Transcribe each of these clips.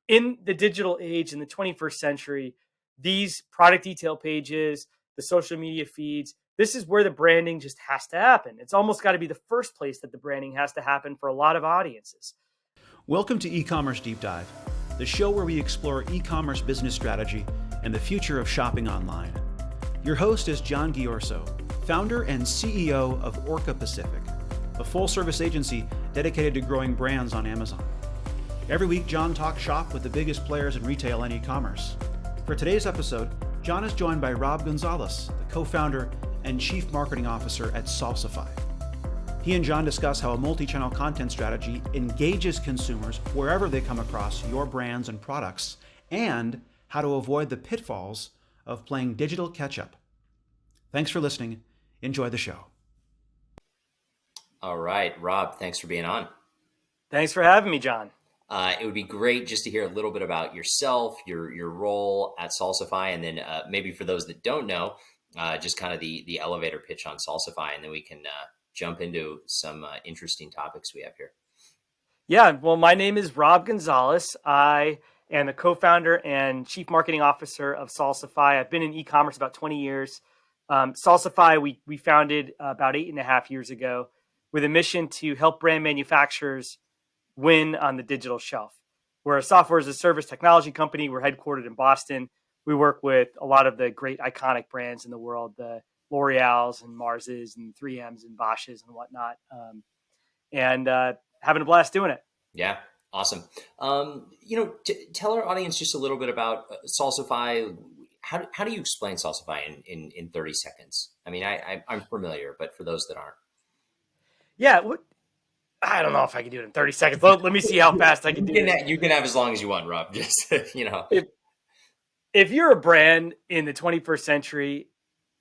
in the digital age, in the 21st century, these product detail pages, the social media feeds, this is where the branding just has to happen. It's almost got to be the first place that the branding has to happen for a lot of audiences. Welcome to eCommerce Deep Dive, the show where we explore e-commerce business strategy and the future of shopping online. Your host is John Ghiorso, founder and CEO of Orca Pacific, a full-service agency dedicated to growing brands on Amazon. Every week, John talks shop with the biggest players in retail and e-commerce. For today's episode, John is joined by Rob Gonzalez, the co-founder and chief marketing officer at Salsify. He and John discuss how a multi-channel content strategy engages consumers wherever they come across your brands and products, and how to avoid the pitfalls of playing digital catch-up. Thanks for listening. Enjoy the show. All right, Rob, thanks for being on. Thanks for having me, John. It would be great just to hear a little bit about yourself, your role at Salsify, and then maybe for those that don't know, just kind of the elevator pitch on Salsify, and then we can jump into some interesting topics we have here. Yeah, well, my name is Rob Gonzalez. I am the co-founder and chief marketing officer of Salsify. I've been in e-commerce about 20 years. Salsify, we founded about 8.5 years ago with a mission to help brand manufacturers win on the digital shelf. We're a software as a service technology company. We're headquartered in Boston. We work with a lot of the great iconic brands in the world, the L'Oreal's and Mars's and 3M's and Bosch's and whatnot. And having a blast doing it. Yeah, awesome. Tell our audience just a little bit about Salsify. How do you explain Salsify in 30 seconds? I mean, I'm familiar, but for those that aren't. Yeah, I don't know if I can do it in 30 seconds. Let me see how fast I can do it. You can have as long as you want, Rob. Just, If you're a brand in the 21st century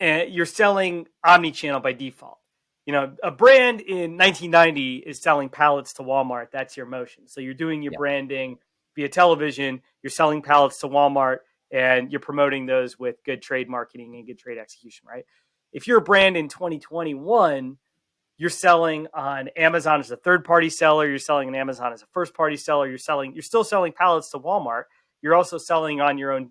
and you're selling omni-channel by default, a brand in 1990 is selling pallets to Walmart. That's your motion. So you're doing your branding via television. You're selling pallets to Walmart and you're promoting those with good trade marketing and good trade execution, right? If you're a brand in 2021, you're selling on Amazon as a third-party seller. You're selling on Amazon as a first-party seller. You're still selling pallets to Walmart. You're also selling on your own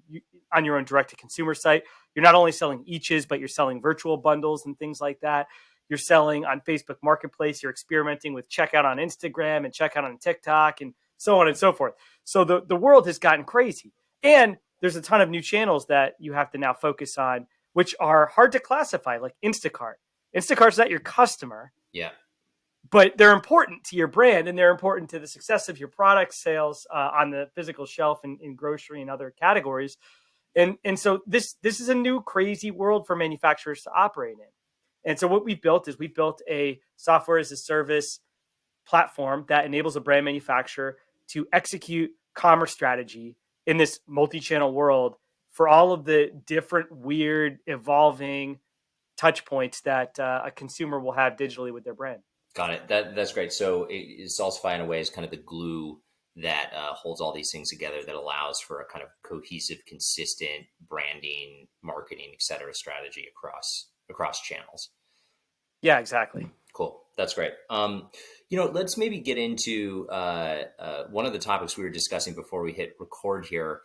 direct-to-consumer site. You're not only selling eaches, but you're selling virtual bundles and things like that. You're selling on Facebook Marketplace. You're experimenting with checkout on Instagram and checkout on TikTok and so on and so forth. So the world has gotten crazy. And there's a ton of new channels that you have to now focus on, which are hard to classify, like Instacart. Instacart's not your customer. Yeah. But they're important to your brand and they're important to the success of your product sales on the physical shelf in grocery and other categories. And so this is a new crazy world for manufacturers to operate in. And so what we built a software as a service platform that enables a brand manufacturer to execute commerce strategy in this multi-channel world for all of the different, weird, evolving touch points that a consumer will have digitally with their brand. Got it. That's great. So Salsify in a way is kind of the glue that holds all these things together, that allows for a kind of cohesive, consistent branding, marketing, et cetera, strategy across channels. Yeah, exactly. Cool. That's great. Let's maybe get into one of the topics we were discussing before we hit record here.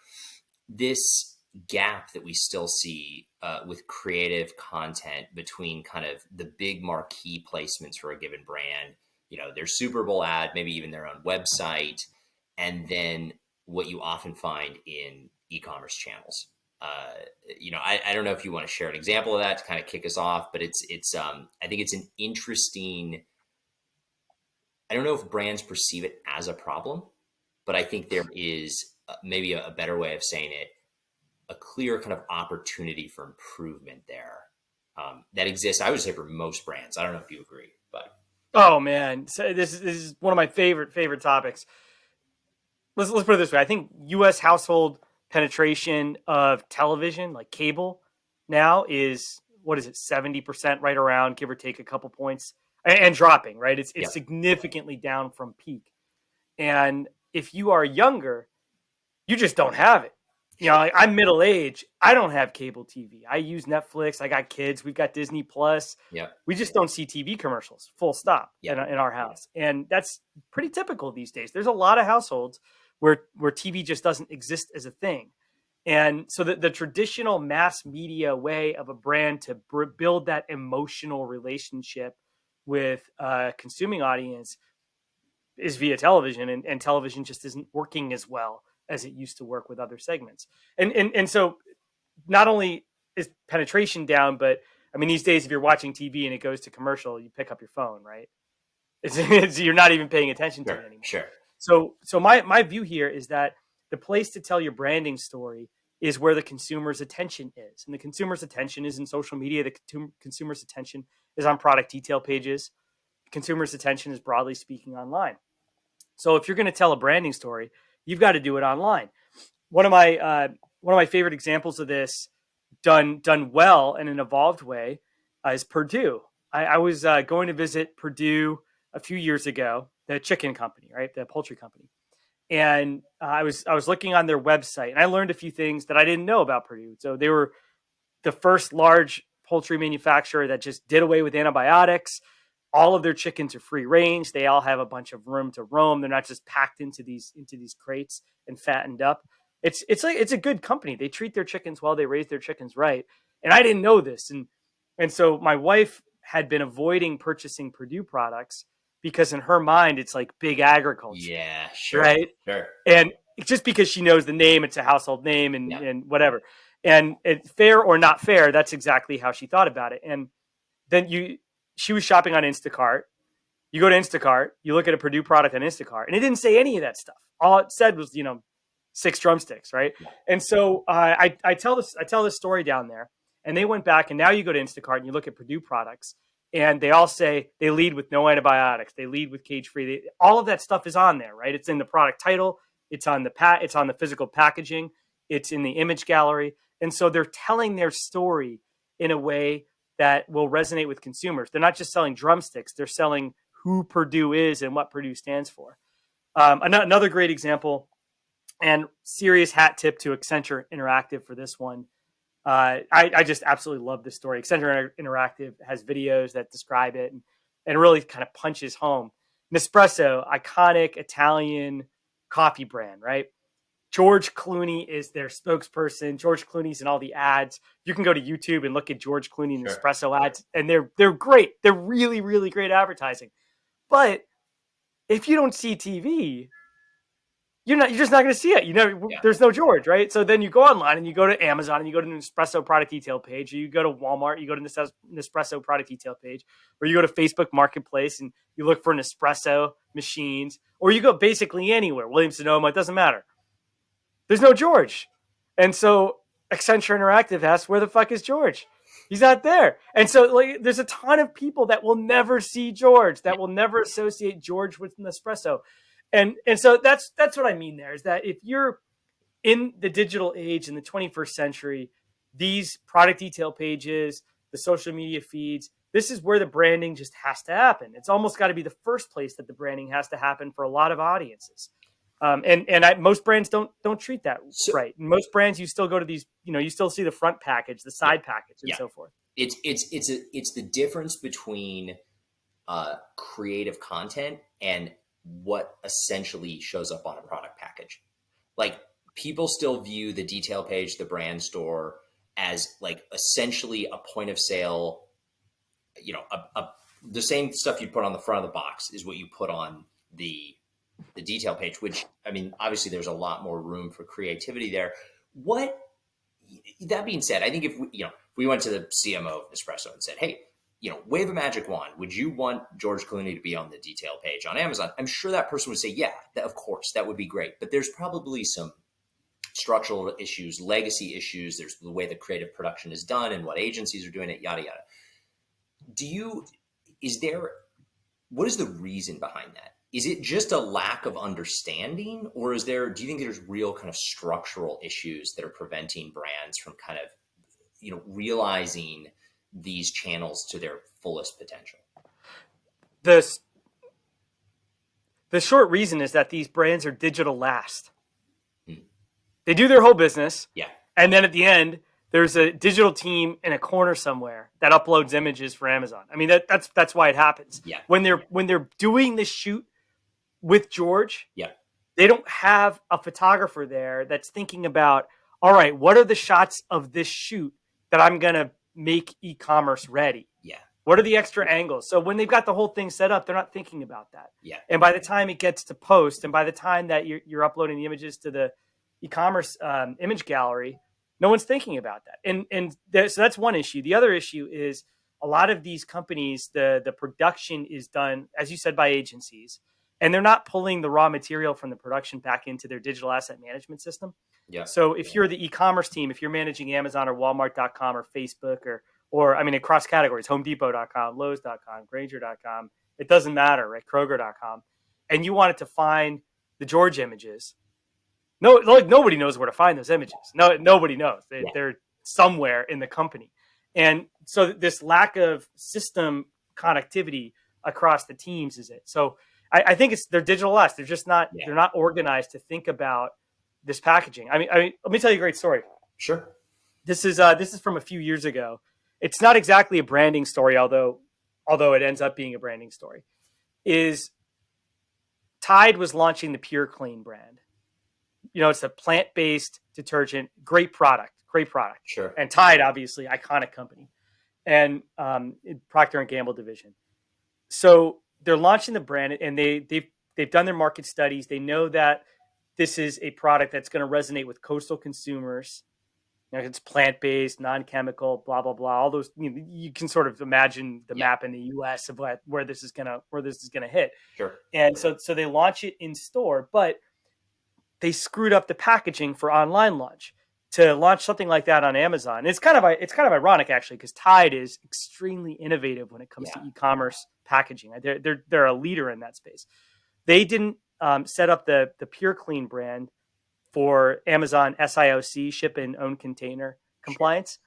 This gap that we still see with creative content between kind of the big marquee placements for a given brand, their Super Bowl ad, maybe even their own website, and then what you often find in e-commerce channels. I don't know if you want to share an example of that to kind of kick us off, but it's I think it's an interesting, I don't know if brands perceive it as a problem, but I think there is maybe a better way of saying it, a clear kind of opportunity for improvement there that exists, I would say, for most brands. I don't know if you agree, but. Oh man, so this is one of my favorite topics. Let's put it this way. I think U.S. household penetration of television, like cable, now is, 70%, right around, give or take a couple points, and dropping, right? It's significantly down from peak. And if you are younger, you just don't have it. I'm middle aged. I don't have cable TV. I use Netflix. I got kids. We've got Disney Plus. Yeah. We just don't see TV commercials, full stop, in our house. And that's pretty typical these days. There's a lot of households where TV just doesn't exist as a thing. And so the traditional mass media way of a brand to build that emotional relationship with a consuming audience is via television, and television just isn't working as well as it used to work with other segments. And so not only is penetration down, but I mean, these days, if you're watching TV and it goes to commercial, you pick up your phone, right? You're not even paying attention to it anymore. Sure. So my view here is that the place to tell your branding story is where the consumer's attention is. And the consumer's attention is in social media. The consumer's attention is on product detail pages. The consumer's attention is, broadly speaking, online. So if you're going to tell a branding story, you've got to do it online. One of my favorite examples of this done well in an evolved way is Purdue. I was going to visit Purdue a few years ago, the chicken company, right, the poultry company, and I was looking on their website, and I learned a few things that I didn't know about Purdue. So they were the first large poultry manufacturer that just did away with antibiotics. All of their chickens are free range. They all have a bunch of room to roam. They're not just packed into these crates and fattened up. It's a good company. They treat their chickens well. They raise their chickens right. And I didn't know this. And so my wife had been avoiding purchasing Purdue products because in her mind, it's like big agriculture. Yeah, sure. Right. Sure. And just because she knows the name, it's a household name and whatever. And it's fair or not fair, that's exactly how she thought about it. And then she was shopping on Instacart. You go to Instacart, you look at a Purdue product on Instacart, and it didn't say any of that stuff. All it said was, 6 drumsticks, right? Yeah. And so I tell this story down there, and they went back, and now you go to Instacart and you look at Purdue products, and they all say they lead with no antibiotics, they lead with cage-free. All of that stuff is on there, right? It's in the product title, it's on the physical packaging, it's in the image gallery, and so they're telling their story in a way that will resonate with consumers. They're not just selling drumsticks; they're selling who Purdue is and what Purdue stands for. Another great example, and serious hat tip to Accenture Interactive for this one. I just absolutely love this story. Accenture Interactive has videos that describe it and really kind of punches home. Nespresso, iconic Italian coffee brand, right? George Clooney is their spokesperson. George Clooney's in all the ads. You can go to YouTube and look at George Clooney and Nespresso ads, and they're great. They're really, really great advertising. But if you don't see TV, you're just not going to see it. There's no George, right? So then you go online and you go to Amazon and you go to the Nespresso product detail page, or you go to Walmart, you go to Nespresso product detail page, or you go to Facebook Marketplace and you look for Nespresso machines, or you go basically anywhere, Williams-Sonoma, it doesn't matter. There's no George. And so Accenture Interactive asks, where the fuck is George? He's not there. And so there's a ton of people that will never see George, that will never associate George with Nespresso. And so that's what I mean there, is that if you're in the digital age in the 21st century, these product detail pages, the social media feeds, this is where the branding just has to happen. It's almost got to be the first place that the branding has to happen for a lot of audiences. Most brands don't treat that right. In most brands, you still go to these, you still see the front package, the side package, and so forth. It's the difference between creative content and what essentially shows up on a product package. Like, people still view the detail page, the brand store, as like essentially a point of sale. The same stuff you put on the front of the box is what you put on the detail page, which, I mean, obviously there's a lot more room for creativity there. That being said, I think if we went to the CMO of Nespresso and said, hey, wave a magic wand, would you want George Clooney to be on the detail page on Amazon? I'm sure that person would say, yeah, of course, that would be great. But there's probably some structural issues, legacy issues. There's the way the creative production is done and what agencies are doing it, yada, yada. What is the reason behind that? Is it just a lack of understanding, or do you think there's real kind of structural issues that are preventing brands from kind of, realizing these channels to their fullest potential? The short reason is that these brands are digital last. They do their whole business. Yeah. And then at the end, there's a digital team in a corner somewhere that uploads images for Amazon. I mean, that's why it happens. Yeah. When they're doing the shoot with George, They don't have a photographer there that's thinking about, all right, what are the shots of this shoot that I'm going to make e-commerce ready? Yeah. What are the extra angles? So when they've got the whole thing set up, they're not thinking about that. Yeah. And by the time it gets to post, and by the time that you're uploading the images to the e-commerce image gallery, no one's thinking about that. So that's one issue. The other issue is a lot of these companies, the production is done, as you said, by agencies, and they're not pulling the raw material from the production back into their digital asset management system. Yeah. So if you're the e-commerce team, if you're managing Amazon or Walmart.com or Facebook or I mean, across categories, HomeDepot.com, Lowe's.com, Granger.com, it doesn't matter, right? Kroger.com, and you wanted to find the George images. No, like nobody knows where to find those images. No, nobody knows. They're somewhere in the company, and so this lack of system connectivity across the teams is it. So I think they're digital less. They're just not. They're not organized to think about this packaging. I mean, let me tell you a great story. Sure. This is from a few years ago. It's not exactly a branding story, although it ends up being a branding story. Is Tide was launching the Pure Clean brand. It's a plant-based detergent, great product. Sure. And Tide, obviously, iconic company, and Procter and Gamble division. So they're launching the brand, and they've done their market studies. They know that this is a product that's going to resonate with coastal consumers. It's plant-based, non-chemical, blah blah blah. All those you can sort of imagine the map in the U.S. of where this is gonna hit. Sure. And so they launch it in store, but they screwed up the packaging for online launch. To launch something like that on Amazon, it's kind of ironic actually, because Tide is extremely innovative when it comes to e-commerce packaging. They're a leader in that space. They didn't set up the Pure Clean brand for Amazon SIOC, ship in own container compliance.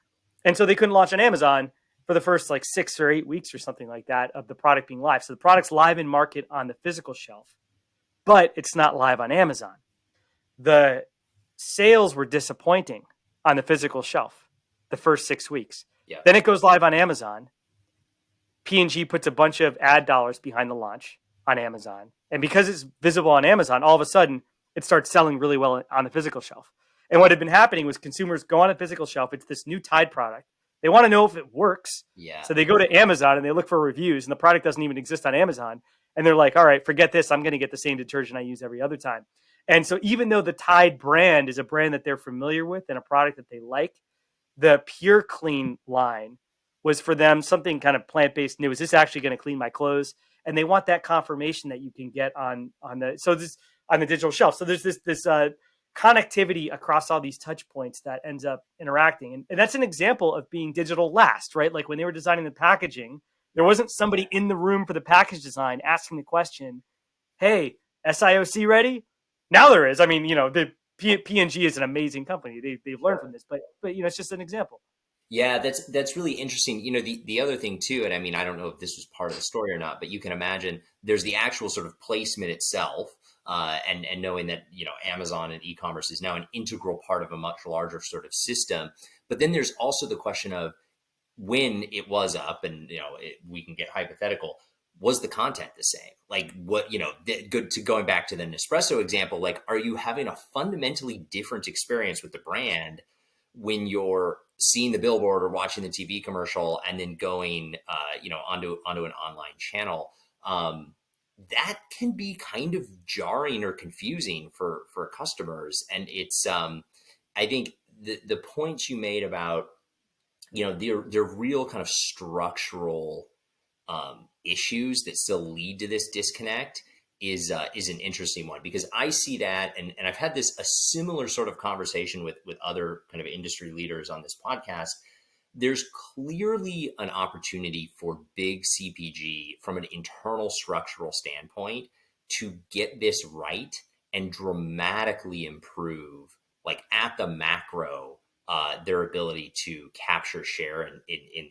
And so they couldn't launch on Amazon for the first 6 or 8 weeks or something like that of the product being live. So the product's live in market on the physical shelf, but it's not live on Amazon. The sales were disappointing on the physical shelf the first 6 weeks. Yeah. Then it goes live on Amazon. P&G puts a bunch of ad dollars behind the launch on Amazon. And because it's visible on Amazon, all of a sudden, it starts selling really well on the physical shelf. And what had been happening was consumers go on a physical shelf. It's this new Tide product. They want to know if it works. Yeah. So they go to Amazon and they look for reviews, and the product doesn't even exist on Amazon. And they're like, all right, forget this. I'm going to get the same detergent I use every other time. And so even though the Tide brand is a brand that they're familiar with and a product that they like, the Pure Clean line was for them something kind of plant-based new. Is this actually going to clean my clothes? And they want that confirmation that you can get on the digital shelf. So there's this connectivity across all these touch points that ends up interacting. And that's an example of being digital last, right? Like when they were designing the packaging, there wasn't somebody in the room for the package design asking the question, hey, SIOC ready? Now there is. I mean, the P&G is an amazing company. They've learned from this, but it's just an example. Yeah, that's really interesting. The other thing too, and I mean, I don't know if this was part of the story or not, but you can imagine there's the actual sort of placement itself, and knowing that Amazon and e-commerce is now an integral part of a much larger sort of system. But then there's also the question of when it was up, and we can get hypothetical. Was the content the same? Like what, good to going back to the Nespresso example, like, are you having a fundamentally different experience with the brand when you're seeing the billboard or watching the TV commercial and then going, onto an online channel? That can be kind of jarring or confusing for customers. And it's, I think the points you made about, they're real kind of structural issues that still lead to this disconnect is an interesting one, because I see that, and I've had a similar sort of conversation with other kind of industry leaders on this podcast. There's clearly an opportunity for big CPG from an internal structural standpoint to get this right and dramatically improve, like at the macro, their ability to capture share in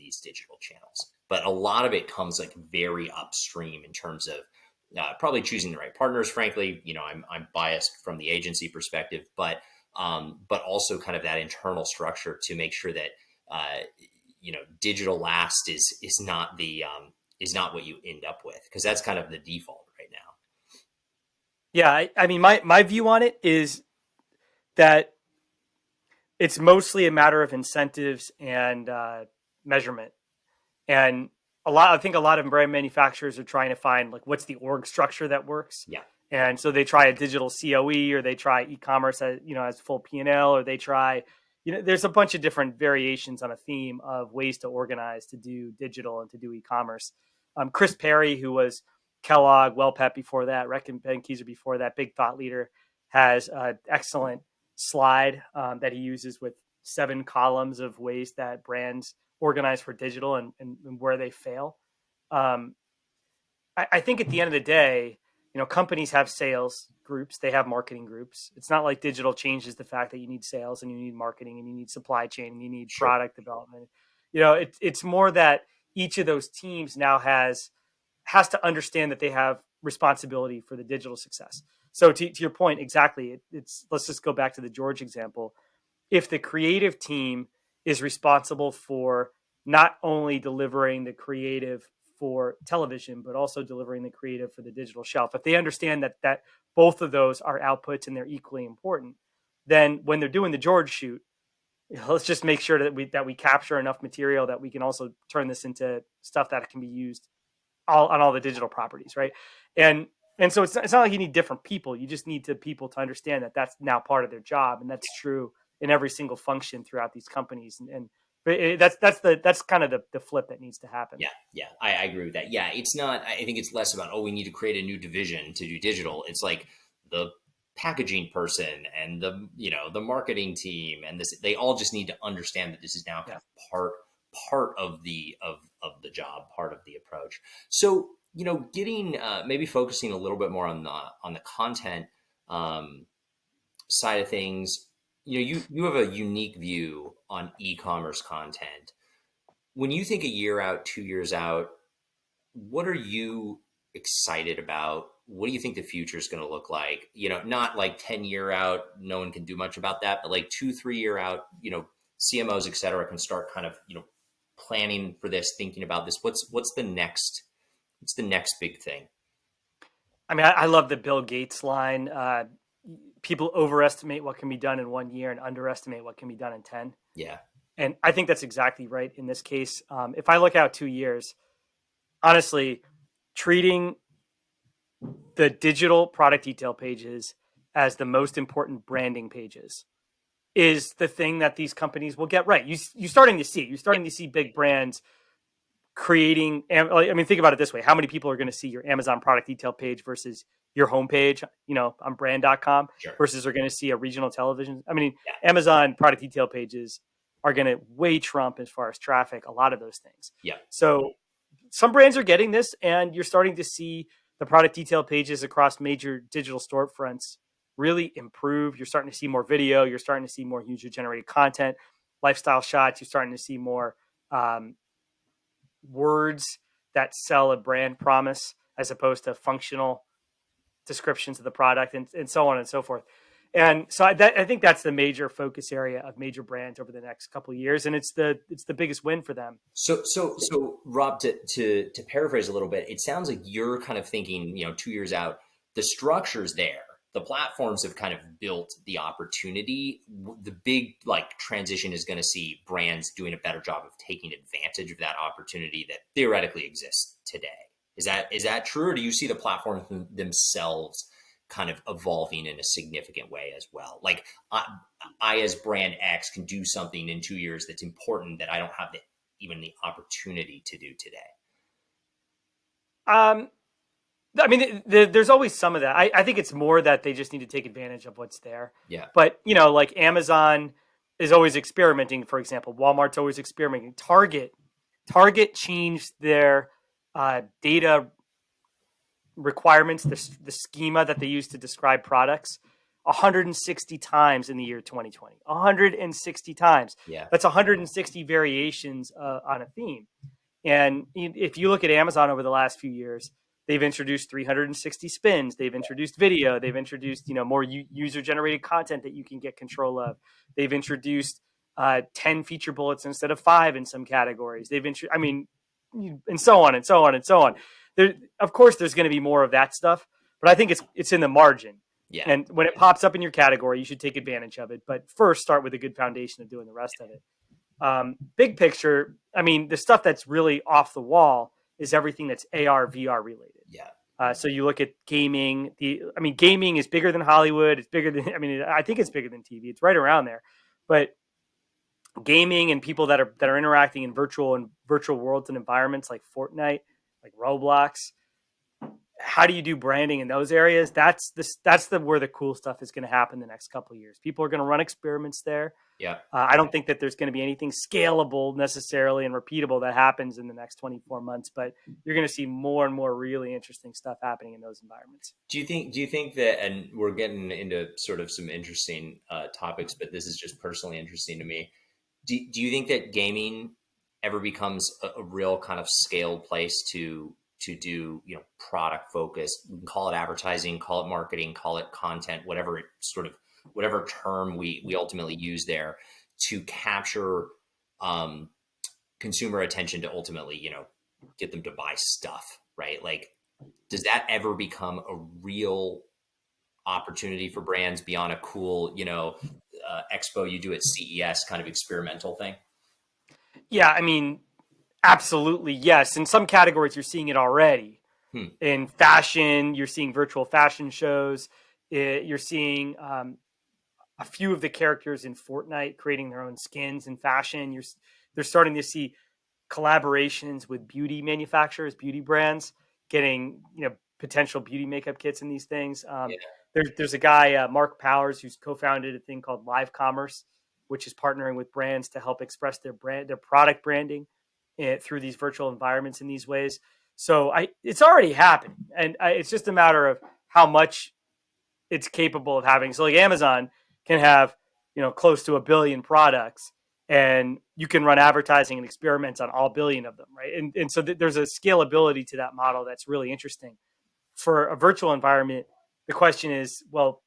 these digital channels. But a lot of it comes like very upstream in terms of probably choosing the right partners. Frankly, I'm biased from the agency perspective, but also kind of that internal structure to make sure that digital last is not what you end up with, because that's kind of the default right now. Yeah, I mean, my view on it is that it's mostly a matter of incentives and measurement. And I think a lot of brand manufacturers are trying to find like what's the org structure that works. Yeah, And so they try a digital COE, or they try e-commerce as, as full P&L, or they try, there's a bunch of different variations on a theme of ways to organize to do digital and to do e-commerce. Chris Perry, who was Kellogg, WellPet before that, Reckitt Benckiser before that, big thought leader, has an excellent slide that he uses with 7 columns of ways that brands organize for digital and where they fail. I think at the end of the day, companies have sales groups, they have marketing groups. It's not like digital changes the fact that you need sales and you need marketing and you need supply chain and you need sure. product development. It's more that each of those teams now has to understand that they have responsibility for the digital success. So to your point, exactly, let's just go back to the George example. If the creative team is responsible for not only delivering the creative for television, but also delivering the creative for the digital shelf, if they understand that both of those are outputs and they're equally important, then when they're doing the George shoot, let's just make sure that we capture enough material that we can also turn this into stuff that can be used on all the digital properties, right? And so it's not like you need different people. You just need people to understand that that's now part of their job, and that's true in every single function throughout these companies. That's kind of the flip that needs to happen. Yeah, I agree with that. Yeah, it's not. I think it's less about we need to create a new division to do digital. It's like the packaging person and the marketing team and this. They all just need to understand that this is now kind of part of the job, part of the approach. So getting maybe focusing a little bit more on the content side of things. You have a unique view on e-commerce content. When you think a year out, 2 years out, what are you excited about? What do you think the future is going to look like? Not like 10-year out, no one can do much about that, but like 2-3 year out, CMOs, et cetera, can start kind of, planning for this, thinking about this. What's the next big thing? I mean, I love the Bill Gates line. People overestimate what can be done in 1 year and underestimate what can be done in 10. Yeah. And I think that's exactly right in this case. If I look out 2 years, honestly, treating the digital product detail pages as the most important branding pages is the thing that these companies will get right. You're starting to see big brands creating. I mean, think about it this way: how many people are going to see your Amazon product detail page versus your homepage, on brand.com, Sure. versus they're going to see a regional television? I mean, Amazon product detail pages are going to way trump as far as traffic a lot of those things. Yeah. So some brands are getting this, and you're starting to see the product detail pages across major digital storefronts really improve. You're starting to see more video. You're starting to see more user-generated content, lifestyle shots. You're starting to see more words that sell a brand promise as opposed to functional descriptions of the product, and so on and so forth. And so I think that's the major focus area of major brands over the next couple of years, and it's the biggest win for them. So Rob, to paraphrase a little bit, it sounds like you're kind of thinking, 2 years out, the structure's there. The platforms have kind of built the opportunity. The big transition is going to see brands doing a better job of taking advantage of that opportunity that theoretically exists today. Is that true, or do you see the platforms themselves kind of evolving in a significant way as well? Like I as brand X can do something in 2 years that's important that I don't have even the opportunity to do today. I mean, there's always some of that. I think it's more that they just need to take advantage of what's there. Yeah. But, like Amazon is always experimenting, for example. Walmart's always experimenting. Target changed their data requirements, the schema that they use to describe products 160 times in the year 2020. 160 times. Yeah. That's 160 variations on a theme. And if you look at Amazon over the last few years, they've introduced 360 spins. They've introduced video. They've introduced, more user-generated content that you can get control of. They've introduced 10 feature bullets instead of 5 in some categories. And so on and so on and so on. Of course, there's going to be more of that stuff. but I think it's in the margin. Yeah. And when it pops up in your category, you should take advantage of it. But first, start with a good foundation of doing the rest of it. Big picture, I mean, the stuff that's really off the wall is everything that's AR, VR related. Yeah. So you look at gaming. Gaming is bigger than Hollywood. It's bigger than, I think it's bigger than TV. It's right around there. But gaming and people that are interacting in virtual worlds and environments like Fortnite, like Roblox. How do you do branding in those areas? That's where the cool stuff is going to happen the next couple of years. People are going to run experiments there. Yeah. I don't think that there's going to be anything scalable necessarily and repeatable that happens in the next 24 months, but you're going to see more and more really interesting stuff happening in those environments. Do you think that, and we're getting into sort of some interesting topics, but this is just personally interesting to me. Do you think that gaming ever becomes a real kind of scaled place to do, product focused, we can call it advertising, call it marketing, call it content, whatever term we ultimately use there, to capture consumer attention to ultimately, get them to buy stuff, right? Like, does that ever become a real opportunity for brands beyond a cool, expo you do at CES kind of experimental thing? Yeah, absolutely, yes. In some categories, you're seeing it already. In fashion, you're seeing virtual fashion shows. You're seeing a few of the characters in Fortnite creating their own skins in fashion. They're starting to see collaborations with beauty manufacturers, beauty brands, getting potential beauty makeup kits in these things. There's a guy, Mark Powers, who's co-founded a thing called Live Commerce, which is partnering with brands to help express their product branding through these virtual environments in these ways. So it's already happening, and it's just a matter of how much it's capable of having. So like Amazon can have, close to 1 billion products, and you can run advertising and experiments on all 1 billion of them, right? And so there's a scalability to that model that's really interesting. For a virtual environment, the question is, well,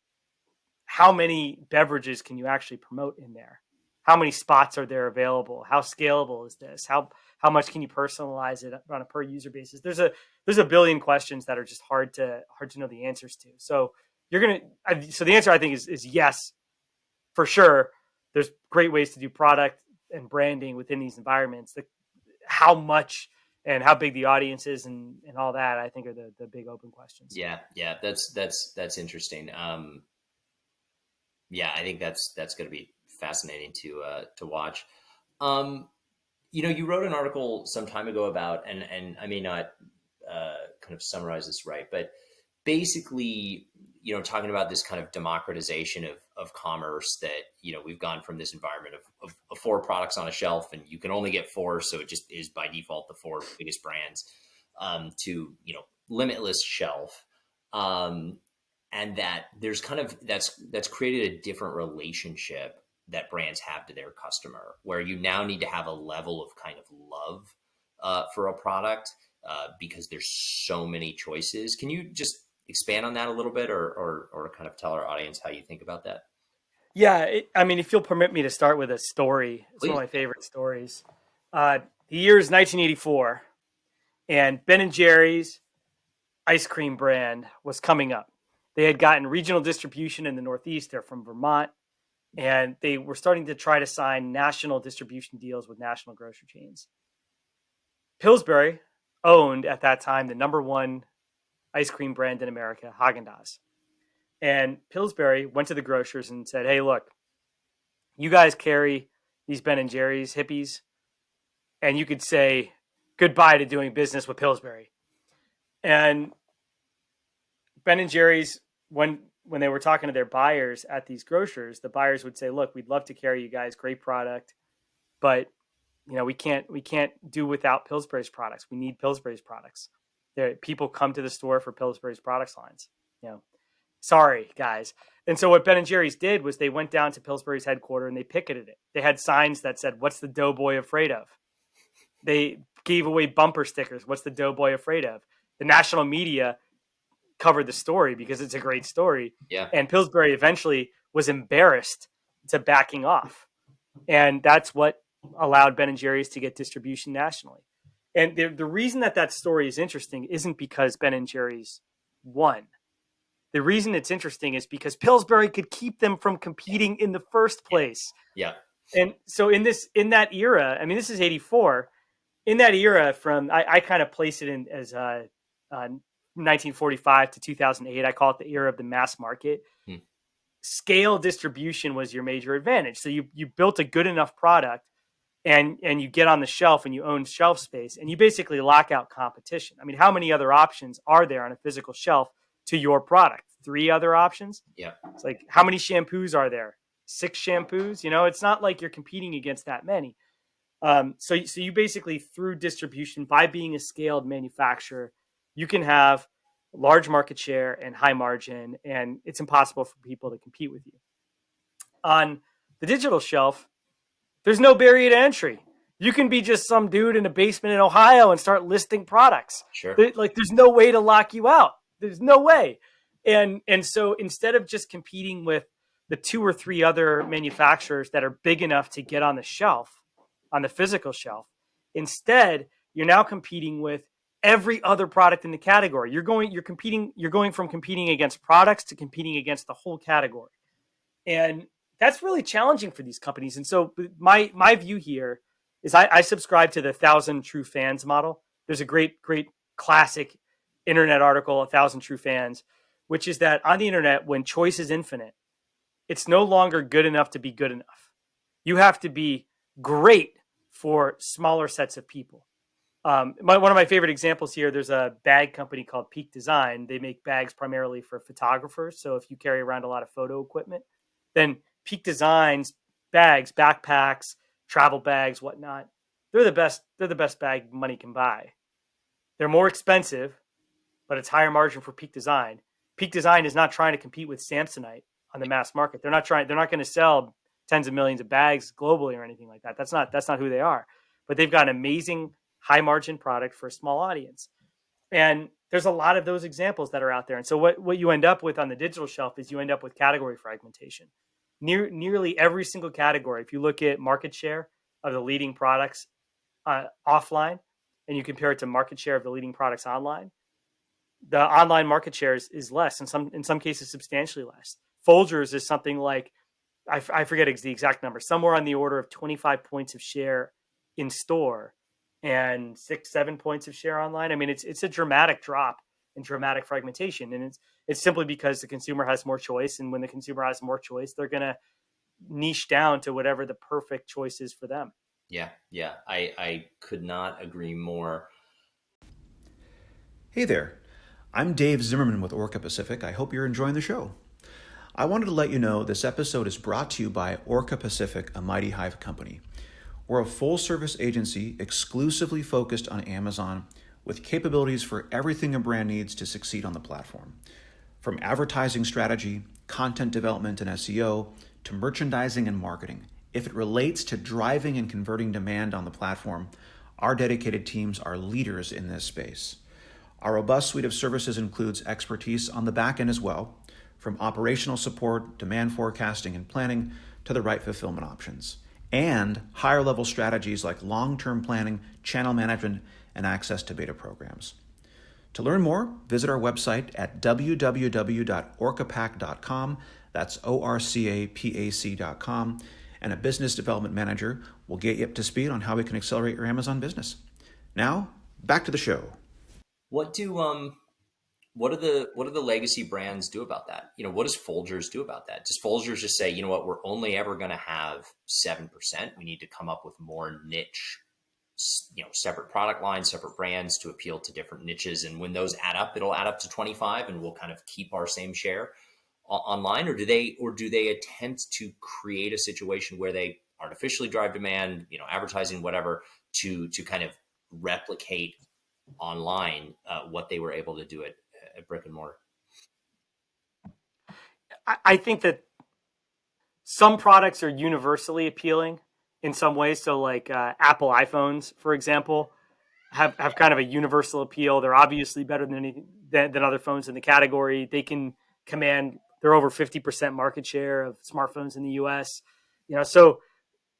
how many beverages can you actually promote in there? How many spots are there available? How scalable is this? How much can you personalize it on a per user basis? There's a 1 billion questions that are just hard to know the answers to. So so the answer, I think, is yes, for sure. There's great ways to do product and branding within these environments. How much and how big the audience is and all that, I think, are the big open questions. Yeah. That's interesting. I think that's going to be fascinating to watch. You wrote an article some time ago about, and I may not kind of summarize this right, but basically, talking about this kind of democratization of commerce, that, we've gone from this environment of 4 products on a shelf and you can only get 4. So it just is by default the 4 biggest brands, to, limitless shelf. And that there's kind of, that's created a different relationship that brands have to their customer, where you now need to have a level of kind of love for a product, because there's so many choices. Can you just expand on that a little bit, or kind of tell our audience how you think about that? Yeah, if you'll permit me to start with a story, it's Please. one of my favorite stories. The year is 1984, and Ben & Jerry's ice cream brand was coming up. They had gotten regional distribution in the Northeast. They're from Vermont, and they were starting to try to sign national distribution deals with national grocery chains. Pillsbury owned, at that time, the number 1 ice cream brand in America, Haagen-Dazs. And Pillsbury went to the grocers and said, hey, look, you guys carry these Ben & Jerry's hippies, and you could say goodbye to doing business with Pillsbury. And Ben & Jerry's, when they were talking to their buyers at these grocers, the buyers would say, look, we'd love to carry you guys, great product, but we can't do without Pillsbury's products. We need Pillsbury's products. People come to the store for Pillsbury's products lines. Sorry, guys. And so what Ben & Jerry's did was they went down to Pillsbury's headquarters and they picketed it. They had signs that said, what's the doughboy afraid of? They gave away bumper stickers. What's the doughboy afraid of? The national media covered the story because it's a great story. Yeah. And Pillsbury eventually was embarrassed to backing off. And that's what allowed Ben & Jerry's to get distribution nationally. And the reason that story is interesting isn't because Ben & Jerry's won. The reason it's interesting is because Pillsbury could keep them from competing in the first place. Yeah. And so in that era, I mean, this is 84. In that era, I kind of place it in as 1945 to 2008. I call it the era of the mass market. Scale distribution was your major advantage. So you built a good enough product, and you get on the shelf and you own shelf space, and you basically lock out competition. I mean, how many other options are there on a physical shelf to your product? 3 other options. Yeah. It's like, how many shampoos are there? 6 shampoos. It's not like you're competing against that many. So you basically, through distribution, by being a scaled manufacturer, you can have large market share and high margin, and it's impossible for people to compete with you. On the digital shelf, there's no barrier to entry. You can be just some dude in a basement in Ohio and start listing products. Sure. There's no way to lock you out. There's no way. And so instead of just competing with the 2 or 3 other manufacturers that are big enough to get on the shelf, on the physical shelf, instead, you're now competing with every other product in the category. You're going from competing against products to competing against the whole category. And that's really challenging for these companies. And so my view here is I subscribe to the 1,000 True Fans model. There's a great classic internet article, 1,000 True Fans, which is that on the internet, when choice is infinite, it's no longer good enough to be good enough. You have to be great for smaller sets of people. One of my favorite examples here, there's a bag company called Peak Design. They make bags primarily for photographers. So if you carry around a lot of photo equipment, then Peak Design's bags, backpacks, travel bags, whatnot, they're the best bag money can buy. They're more expensive, but it's higher margin for Peak Design. Peak Design is not trying to compete with Samsonite on the mass market. They're not going to sell tens of millions of bags globally or anything like that. That's not who they are. But they've got an amazing high margin product for a small audience. And there's a lot of those examples that are out there. And so what you end up with on the digital shelf is you end up with category fragmentation. Nearly every single category, if you look at market share of the leading products offline and you compare it to market share of the leading products online, the online market share is less, in some cases substantially less. Folgers is something like, I forget the exact number, somewhere on the order of 25 points of share in store and 6-7 points of share online. I mean, it's a dramatic drop and dramatic fragmentation, and it's simply because the consumer has more choice, and when the consumer has more choice, they're going to niche down to whatever the perfect choice is for them. Yeah, I could not agree more. Hey there, I'm Dave Zimmerman with Orca Pacific. I hope you're enjoying the show. I wanted to let you know this episode is brought to you by Orca Pacific, a Mighty Hive company. We're a full-service agency exclusively focused on Amazon with capabilities for everything a brand needs to succeed on the platform. From advertising strategy, content development and SEO, to merchandising and marketing. If it relates to driving and converting demand on the platform, our dedicated teams are leaders in this space. Our robust suite of services includes expertise on the back end as well, from operational support, demand forecasting and planning, to the right fulfillment options, and higher level strategies like long-term planning, channel management, and access to beta programs. To learn more, visit our website at www.orcapac.com. That's ORCAPAC.com. And a business development manager will get you up to speed on how we can accelerate your Amazon business. Now, back to the show. What do the legacy brands do about that? What does Folgers do about that? Does Folgers just say, what, we're only ever going to have 7%. We need to come up with more niche, separate product lines, separate brands to appeal to different niches. And when those add up, it'll add up to 25 and we'll kind of keep our same share online? Or do they attempt to create a situation where they artificially drive demand, advertising, whatever, to kind of replicate online what they were able to do at brick and mortar? I think that some products are universally appealing in some ways. So like Apple iPhones, for example, have kind of a universal appeal. They're obviously better than other phones in the category. They can command, they're over 50% market share of smartphones in the US. So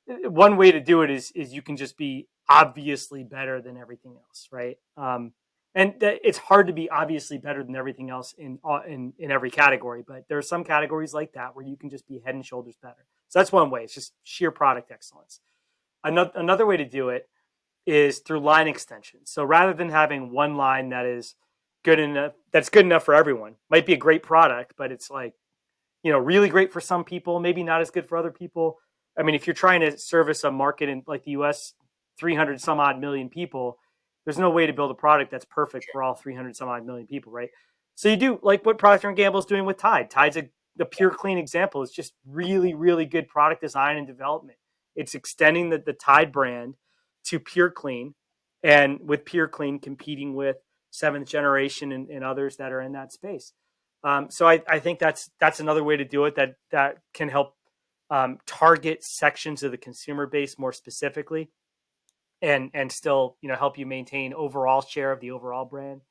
one way to do it is you can just be obviously better than everything else, right? And it's hard to be obviously better than everything else in every category, but there are some categories like that where you can just be head and shoulders better. So that's one way. It's just sheer product excellence. Another way to do it is through line extensions. So rather than having one line that is that's good enough for everyone, might be a great product, but it's like, really great for some people, maybe not as good for other people. I mean, if you're trying to service a market in like the US, 300 some odd million people, there's no way to build a product that's perfect for all 300 some odd million people, right? So you do like what Procter and Gamble is doing with Tide. Tide's the pure clean example. It's just really, really good product design and development. It's extending the Tide brand to pure clean, and with pure clean competing with seventh generation and others that are in that space. So I think that's another way to do it that can help target sections of the consumer base more specifically, and still help you maintain overall share of the overall brand.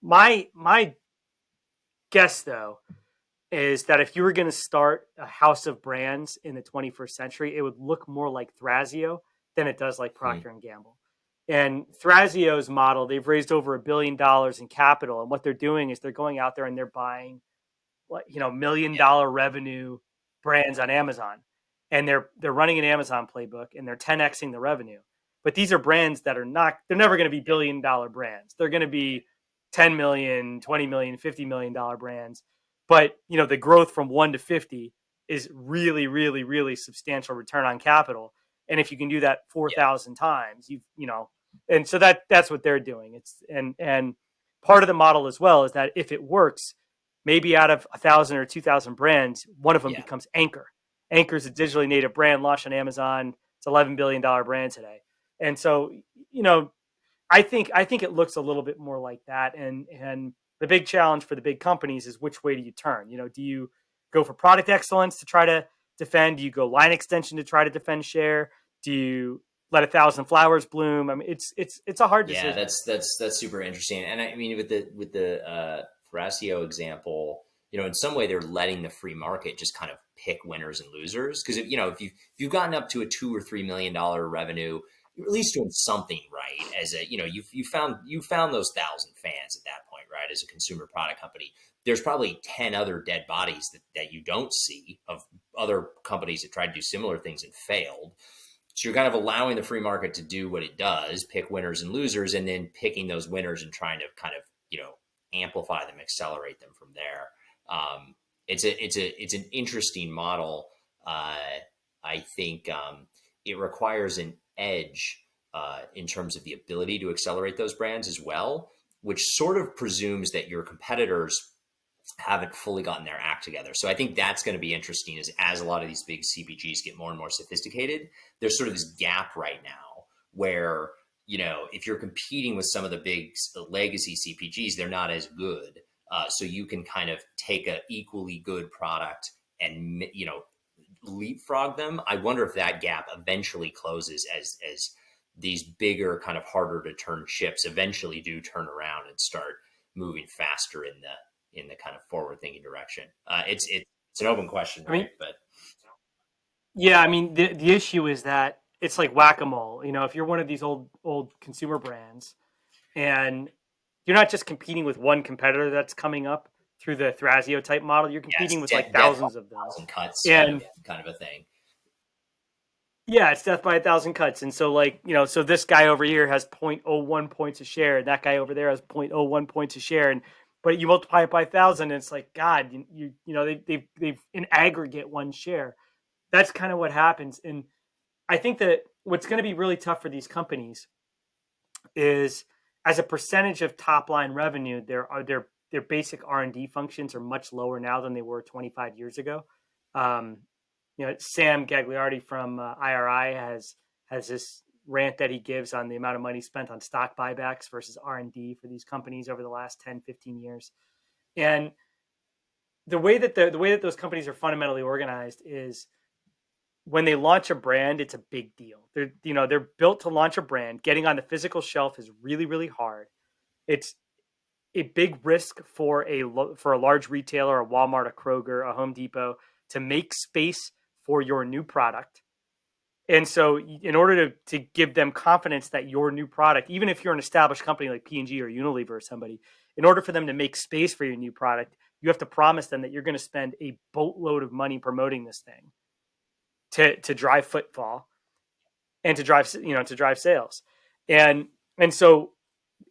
My guess though is that if you were going to start a house of brands in the 21st century, it would look more like Thrasio than it does like Procter and Gamble. And Thrasio's model, they've raised over $1 billion in capital, and what they're doing is they're going out there and they're buying $1 million revenue brands on Amazon, and they're running an Amazon playbook and they're 10xing the revenue. But they're never going to be $1 billion brands. They're going to be 10 million, 20 million, $50 million brands. But the growth from 1 to 50 is really, really, really substantial return on capital. And if you can do that 4,000 times, and so that's what they're doing. And part of the model as well is that if it works, maybe out of 1,000 or 2,000 brands, one of them becomes Anchor. Anchor is a digitally native brand launched on Amazon. It's $11 billion brand today. And so, I think it looks a little bit more like that. And the big challenge for the big companies is which way do you turn? Do you go for product excellence to try to defend? Do you go line extension to try to defend share? Do you let 1,000 flowers bloom? I mean, it's a hard decision. Yeah, that's super interesting. And I mean, with the Thrasio example, in some way they're letting the free market just kind of pick winners and losers. Because if you've gotten up to a $2 or $3 million revenue, you're at least doing something right. As you found those 1,000 fans at that point, right? As a consumer product company, there's probably 10 other dead bodies that you don't see of other companies that tried to do similar things and failed. So you're kind of allowing the free market to do what it does, pick winners and losers, and then picking those winners and trying to kind of, amplify them, accelerate them from there. It's an interesting model. I think it requires an edge in terms of the ability to accelerate those brands as well, which sort of presumes that your competitors haven't fully gotten their act together. So I think that's going to be interesting as a lot of these big CPGs get more and more sophisticated. There's sort of this gap right now where, if you're competing with some of the big legacy CPGs, they're not as good. So you can kind of take an equally good product and, leapfrog them. I wonder if that gap eventually closes as these bigger, kind of harder to turn ships eventually do turn around and start moving faster in the kind of forward thinking direction. It's an open question, right? But yeah, I mean, the issue is that it's like whack-a-mole. If you're one of these old consumer brands and you're not just competing with one competitor that's coming up through the Thrasio type model, you're competing with like thousands of them. 1,000 cuts, and kind of a thing. Yeah, it's death by 1,000 cuts. And so so this guy over here has 0.01 points a share, and that guy over there has 0.01 points a share. But you multiply it by 1,000, and it's like, God, they've in aggregate one share. That's kind of what happens. And I think that what's going to be really tough for these companies is, as a percentage of top line revenue, their basic R&D functions are much lower now than they were 25 years ago. Sam Gagliardi from IRI has this rant that he gives on the amount of money spent on stock buybacks versus R&D for these companies over the last 10, 15 years. And the way that those companies are fundamentally organized is, when they launch a brand, it's a big deal. They're built to launch a brand. Getting on the physical shelf is really, really hard. It's a big risk for a large retailer, a Walmart, a Kroger, a Home Depot, to make space for your new product. And so in order to give them confidence that your new product, even if you're an established company like P&G or Unilever or somebody, in order for them to make space for your new product, you have to promise them that you're going to spend a boatload of money promoting this thing to drive footfall and to drive sales. And so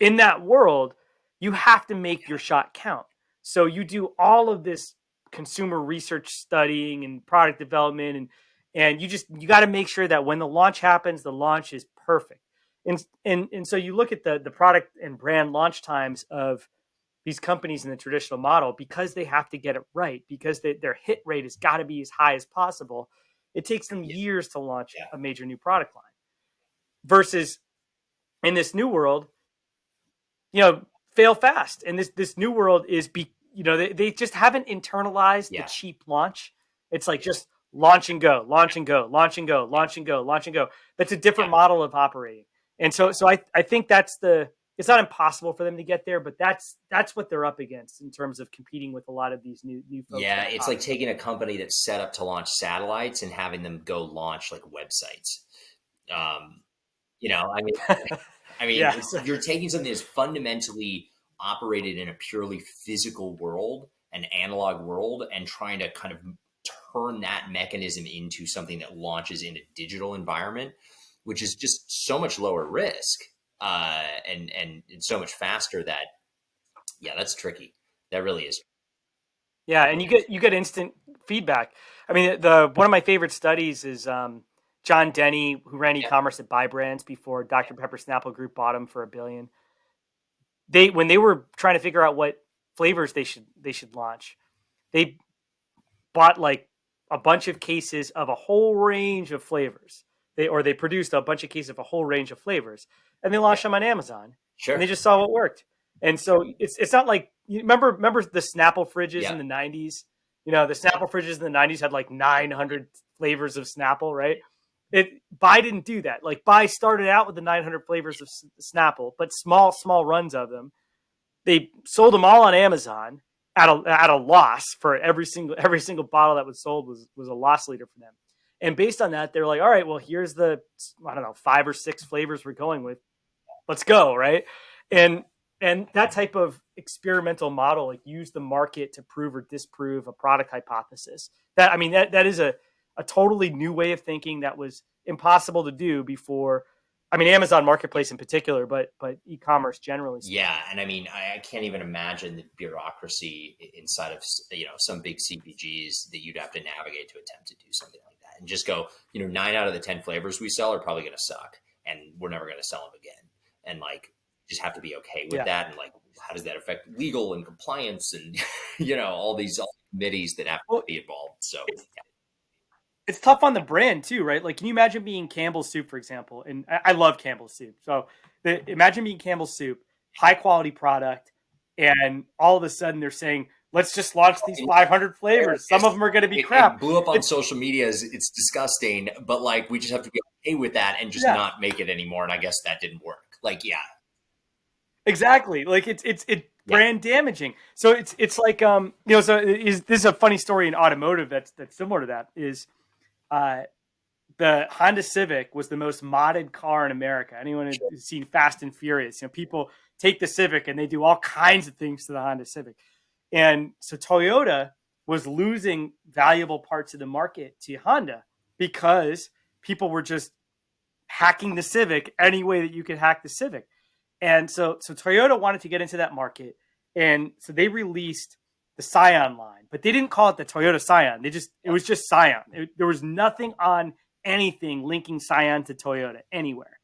in that world, you have to make your shot count. So you do all of this consumer research studying and product development, and you got to make sure that when the launch happens, the launch is perfect. And so you look at the product and brand launch times of these companies in the traditional model, because they have to get it right, because their hit rate has got to be as high as possible. It takes them years to launch a major new product line. Versus in this new world, fail fast. And this new world is they just haven't internalized the cheap launch. It's like just launch and go, launch and go, launch and go, launch and go, launch and go. That's a different model of operating. And so I think it's not impossible for them to get there, but that's what they're up against in terms of competing with a lot of these new folks. Yeah, it's like taking a company that's set up to launch satellites and having them go launch like websites. You're taking something that's fundamentally operated in a purely physical world, an analog world, and trying to kind of turn that mechanism into something that launches in a digital environment, which is just so much lower risk and so much faster that, that's tricky. That really is. Yeah, and you get instant feedback. I mean, one of my favorite studies is John Denny, who ran e-commerce at Buy Brands before Dr. Pepper Snapple Group bought him for $1 billion. When they were trying to figure out what flavors they should launch, they bought like a bunch of cases of a whole range of flavors. They produced a bunch of cases of a whole range of flavors, and they launched them on Amazon. Sure. And they just saw what worked. And so it's not like, you remember the Snapple fridges in the 90s? The Snapple fridges in the 90s had like 900 flavors of Snapple, right? Buy didn't do that. Like Buy started out with the 900 flavors of Snapple, but small runs of them. They sold them all on Amazon at a loss. For every single bottle that was sold was a loss leader for them. And based on that, they're like, all right, well, here's the 5 or 6 flavors we're going with. Let's go, right? And that type of experimental model, like use the market to prove or disprove a product hypothesis. That is a totally new way of thinking that was impossible to do before. I mean, Amazon Marketplace in particular, but e-commerce generally. Yeah, and I can't even imagine the bureaucracy inside of some big CPGs that you'd have to navigate to attempt to do something like that, and just go, 9 out of the 10 flavors we sell are probably going to suck, and we're never going to sell them again, and just have to be okay with that, and how does that affect legal and compliance, and all these committees that have to be involved. So it's tough on the brand too, right? Like, can you imagine being Campbell's Soup, for example? And I love Campbell's Soup. So imagine being Campbell's Soup, high quality product, and all of a sudden they're saying, let's just launch these 500 flavors. Some of them are going to be crap. It blew up on social media. It's disgusting, but we just have to be okay with that and just not make it anymore. And I guess that didn't work. Exactly. Like it's brand damaging. So it's like, this is a funny story in automotive that's similar to that is, the Honda Civic was the most modded car in America. Anyone who's seen Fast and Furious, people take the Civic and they do all kinds of things to the Honda Civic. And so Toyota was losing valuable parts of the market to Honda because people were just hacking the Civic any way that you could hack the Civic. And so Toyota wanted to get into that market. And so they released the Scion line, but they didn't call it the Toyota Scion. It was just Scion. There was nothing on anything linking Scion to Toyota anywhere.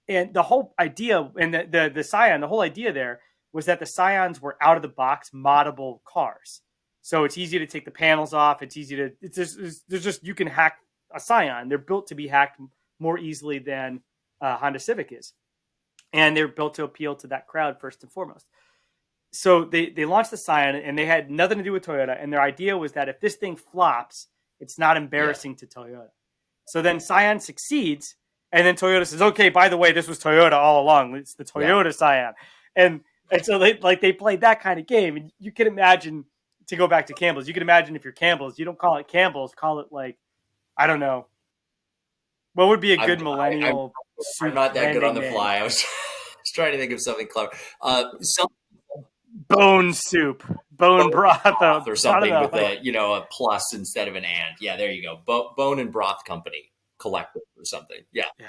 And the whole idea, and the Scion, the whole idea there was that the Scions were out of the box moddable cars. So it's easy to take the panels off. It's easy to, you can hack a Scion. They're built to be hacked more easily than Honda Civic is. And they're built to appeal to that crowd first and foremost. So they launched the Scion, and they had nothing to do with Toyota. And their idea was that if this thing flops, it's not embarrassing to Toyota. So then Scion succeeds, and then Toyota says, "Okay, by the way, this was Toyota all along. It's the Toyota Scion." And so they played that kind of game. And you can imagine, to go back to Campbell's, you can imagine if you're Campbell's, you don't call it Campbell's, call it I don't know, What would be a I'm, good millennial I'm soup not that good on branding the name? fly. I was trying to think of something clever. Some Bone soup, bone broth. I or don't something know. with a plus instead of an and. Yeah, there you go. Bone and Broth Company Collective or something. Yeah, Yeah.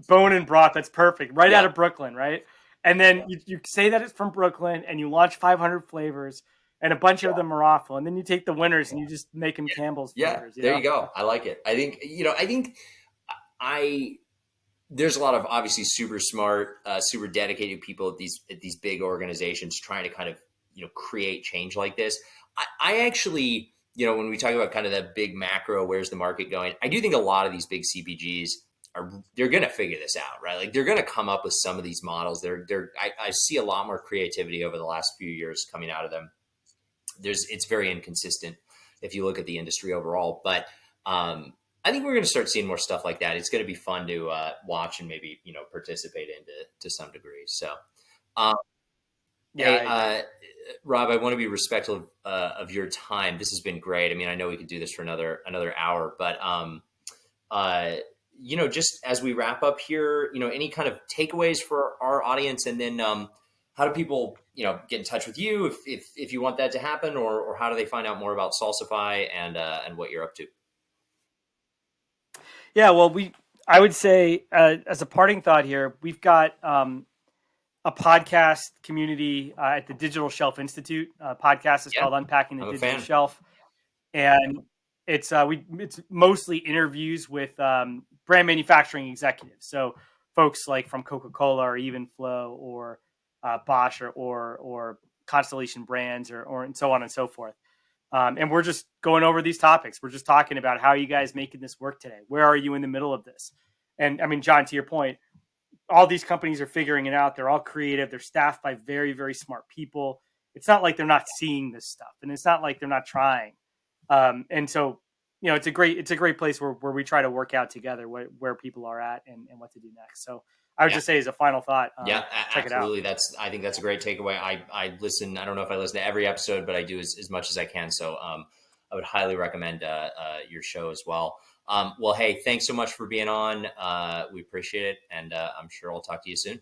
Bone and broth. That's perfect. Right out yeah, of Brooklyn, right? And then you say that it's from Brooklyn, and you launch 500 flavors, and a bunch of them are awful. And then you take the winners and you just make them Campbell's yeah. flavors. There you go. I like it. I think I there's a lot of obviously super smart, super dedicated people at these big organizations trying to kind of create change like this. I actually when we talk about kind of that big macro, where's the market going? I do think a lot of these big CPGs they're going to figure this out, right? Like they're going to come up with some of these models. I see a lot more creativity over the last few years coming out of them. It's very inconsistent if you look at the industry overall, but I think we're going to start seeing more stuff like that. It's going to be fun to watch and maybe participate in to some degree. So, um, Yeah, I hey, agree. Rob, I want to be respectful of your time. This has been great. I mean, I know we could do this for another hour, but uh, just as we wrap up here, any kind of takeaways for our audience, and then how do people get in touch with you if you want that to happen, or how do they find out more about Salsify and what you're up to? Yeah, well, I would say as a parting thought here, we've got a podcast community at the Digital Shelf Institute. Podcast is Yeah, called Unpacking the I'm a Digital fan. Shelf, and it's mostly interviews with brand manufacturing executives. So folks like from Coca-Cola or Evenflo or Bosch or Constellation Brands or and so on and so forth. And we're just going over these topics. We're just talking about how are you guys making this work today? Where are you in the middle of this? And I mean, John, to your point, all these companies are figuring it out. They're all creative. They're staffed by very, very smart people. It's not like they're not seeing this stuff, and it's not like they're not trying. And so, it's a great place where we try to work out together where people are at and what to do next. So I would Yeah. just say as a final thought, Yeah, check it out. absolutely. I think that's a great takeaway. I listen. I don't know if I listen to every episode, but I do as much as I can. So I would highly recommend your show as well. Well, hey, thanks so much for being on. We appreciate it, and I'm sure I'll talk to you soon.